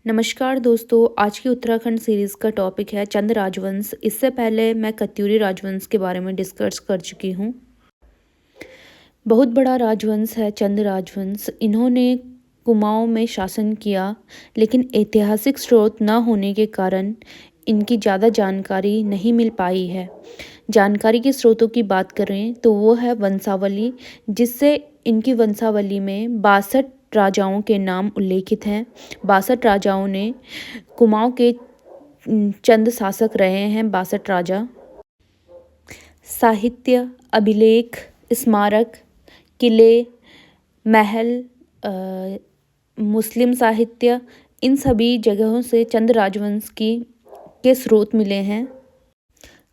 नमस्कार दोस्तों, आज की उत्तराखंड सीरीज़ का टॉपिक है चंद राजवंश। इससे पहले मैं कत्यूरी राजवंश के बारे में डिस्कस कर चुकी हूँ। बहुत बड़ा राजवंश है चंद राजवंश। इन्होंने कुमाऊँ में शासन किया, लेकिन ऐतिहासिक स्रोत न होने के कारण इनकी ज़्यादा जानकारी नहीं मिल पाई है। जानकारी के स्रोतों की बात करें तो वो है वंशावली, जिससे इनकी वंशावली में 62 राजाओं के नाम उल्लेखित हैं। 62 राजाओं ने कुमाऊँ के चंद शासक रहे हैं। 62 राजा। साहित्य, अभिलेख, स्मारक, किले, महल, मुस्लिम साहित्य, इन सभी जगहों से चंद राजवंश के स्रोत मिले हैं।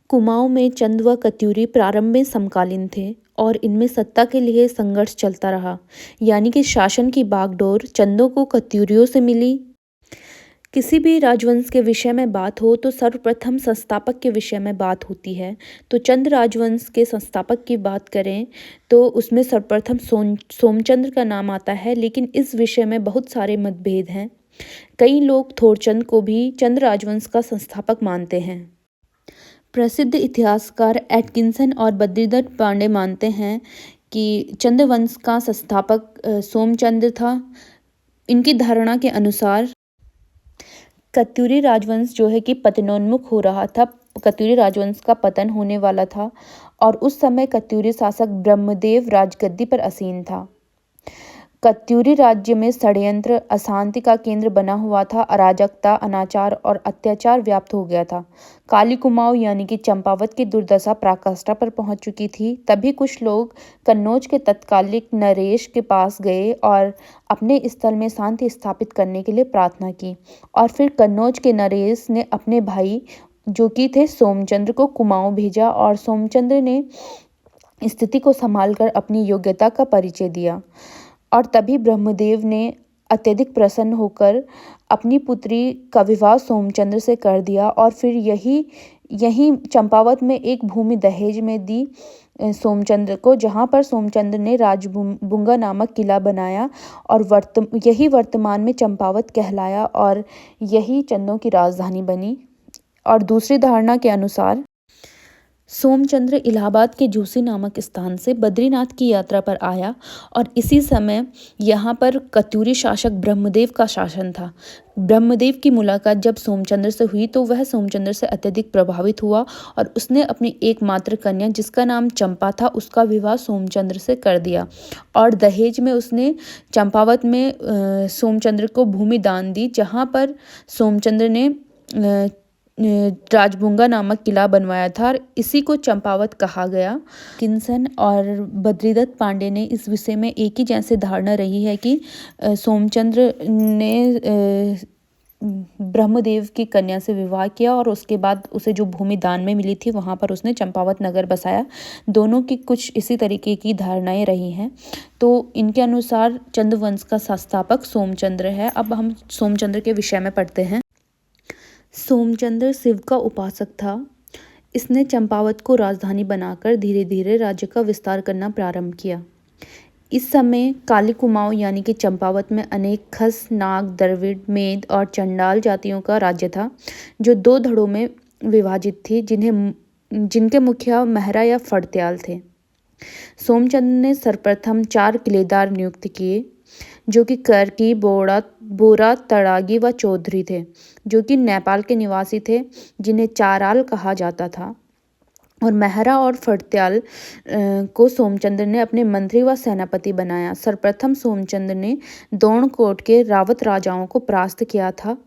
कुमाऊँ में चंद व कत्यूरी प्रारंभ में समकालीन थे और इनमें सत्ता के लिए संघर्ष चलता रहा, यानी कि शासन की बागडोर चंदों को कत्यूरियों से मिली। किसी भी राजवंश के विषय में बात हो तो सर्वप्रथम संस्थापक के विषय में बात होती है। तो चंद राजवंश के संस्थापक की बात करें तो उसमें सर्वप्रथम सोमचंद्र का नाम आता है, लेकिन इस विषय में बहुत सारे मतभेद हैं। कई लोग थोरचंद को भी चंद राजवंश का संस्थापक मानते हैं। प्रसिद्ध इतिहासकार एटकिंसन और बद्रीदत्त पांडे मानते हैं कि चंद वंश का संस्थापक सोमचंद्र था। इनकी धारणा के अनुसार कत्यूरी राजवंश जो है कि पतनोन्मुख हो रहा था। कत्यूरी राजवंश का पतन होने वाला था और उस समय कत्यूरी शासक ब्रह्मदेव राजगद्दी पर आसीन था। कत्यूरी राज्य में षड्यंत्र, अशांति का केंद्र बना हुआ था। अराजकता, अनाचार और अत्याचार व्याप्त हो गया था। काली कुमाऊँ यानी कि चंपावत की दुर्दशा पराकाष्ठा पर पहुंच चुकी थी। तभी कुछ लोग कन्नौज के तत्कालिक नरेश के पास गए और अपने स्थल में शांति स्थापित करने के लिए प्रार्थना की। और फिर कन्नौज के नरेश ने अपने भाई जो कि थे सोमचंद्र को कुमाऊँ भेजा और सोमचंद्र ने स्थिति को संभालकर अपनी योग्यता का परिचय दिया। और तभी ब्रह्मदेव ने अत्यधिक प्रसन्न होकर अपनी पुत्री का विवाह सोमचंद्र से कर दिया और फिर यही चंपावत में एक भूमि दहेज में दी सोमचंद्र को, जहाँ पर सोमचंद्र ने राजबुंगा नामक किला बनाया और यही वर्तमान में चंपावत कहलाया और यही चंदों की राजधानी बनी। और दूसरी धारणा के अनुसार सोमचंद्र इलाहाबाद के झूसी नामक स्थान से बद्रीनाथ की यात्रा पर आया और इसी समय यहाँ पर कत्यूरी शासक ब्रह्मदेव का शासन था। ब्रह्मदेव की मुलाकात जब सोमचंद्र से हुई तो वह सोमचंद्र से अत्यधिक प्रभावित हुआ और उसने अपनी एकमात्र कन्या जिसका नाम चंपा था उसका विवाह सोमचंद्र से कर दिया और दहेज में उसने चंपावत में सोमचंद्र को भूमि दान दी, जहाँ पर सोमचंद्र ने राजबुंगा नामक किला बनवाया था और इसी को चंपावत कहा गया। किंसन और बद्रीदत्त पांडे ने इस विषय में एक ही जैसे धारणा रही है कि सोमचंद्र ने ब्रह्मदेव की कन्या से विवाह किया और उसके बाद उसे जो भूमि दान में मिली थी वहाँ पर उसने चंपावत नगर बसाया। दोनों की कुछ इसी तरीके की धारणाएं रही हैं। तो इनके अनुसार चंद वंश का संस्थापक सोमचंद्र है। अब हम सोमचंद्र के विषय में पढ़ते हैं। सोमचंद्र शिव का उपासक था। इसने चंपावत को राजधानी बनाकर धीरे धीरे राज्य का विस्तार करना प्रारंभ किया। इस समय काली कुमाऊँ यानी कि चंपावत में अनेक खस, नाग, द्रविड़, मेद और चंडाल जातियों का राज्य था, जो 2 धड़ों में विभाजित थी, जिनके मुखिया महरा या फड़त्याल थे। सोमचंद्र ने सर्वप्रथम 4 किलेदार नियुक्त किए, जो कि करकी, बोरा, तड़ागी व चौधरी थे, जो कि नेपाल के निवासी थे, जिन्हें चाराल कहा जाता था। और महरा और फड़त्याल को सोमचंद्र ने अपने मंत्री व सेनापति बनाया। सर्वप्रथम सोमचंद्र ने दोणकोट के रावत राजाओं को परास्त किया था।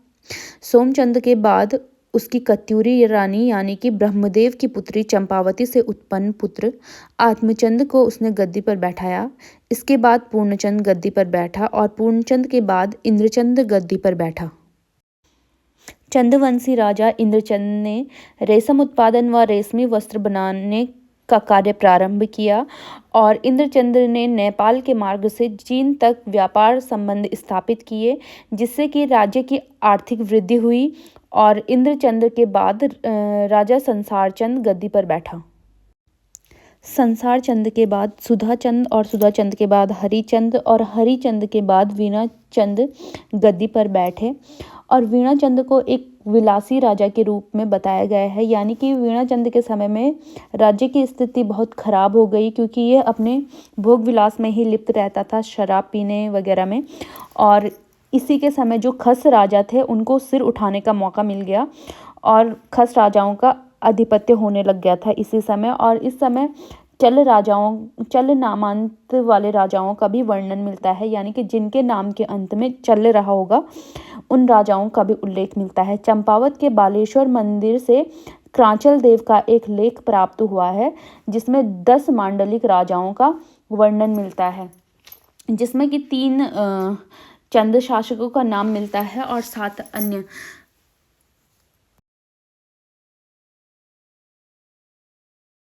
सोमचंद्र के बाद उसकी कत्यूरी रानी यानी कि ब्रह्मदेव की पुत्री चंपावती से उत्पन्न पुत्र आत्मचंद को उसने गद्दी पर बैठाया। इसके बाद पूर्णचंद गद्दी पर बैठा और पूर्णचंद के बाद इंद्रचंद गद्दी पर बैठा। चंदवंशी राजा इंद्रचंद ने रेशम उत्पादन व रेशमी वस्त्र बनाने का कार्य प्रारंभ किया और इंद्रचंद ने नेपाल के मार्ग से चीन तक व्यापार संबंध स्थापित किए, जिससे कि राज्य की आर्थिक वृद्धि हुई। और इंद्रचंद के बाद राजा संसारचंद गद्दी पर बैठा। संसारचंद के बाद सुधाचंद और सुधाचंद के बाद हरिचंद और हरिचंद के बाद वीणाचंद गद्दी पर बैठे और वीणाचंद को एक विलासी राजा के रूप में बताया गया है, यानी कि वीणाचंद के समय में राज्य की स्थिति बहुत खराब हो गई, क्योंकि ये अपने भोग विलास में ही लिप्त रहता था, शराब पीने वगैरह में। और इसी के समय जो खस राजा थे उनको सिर उठाने का मौका मिल गया और खस राजाओं का आधिपत्य होने लग गया था इसी समय। और इस समय चल नामांत वाले राजाओं का भी वर्णन मिलता है, यानी कि जिनके नाम के अंत में चल रहा होगा उन राजाओं का भी उल्लेख मिलता है। चंपावत के बालेश्वर मंदिर से क्रांचल देव का एक लेख प्राप्त हुआ है जिसमें 10 मांडलिक राजाओं का वर्णन मिलता है, जिसमें कि 3 चंद शासकों का नाम मिलता है और 7 अन्य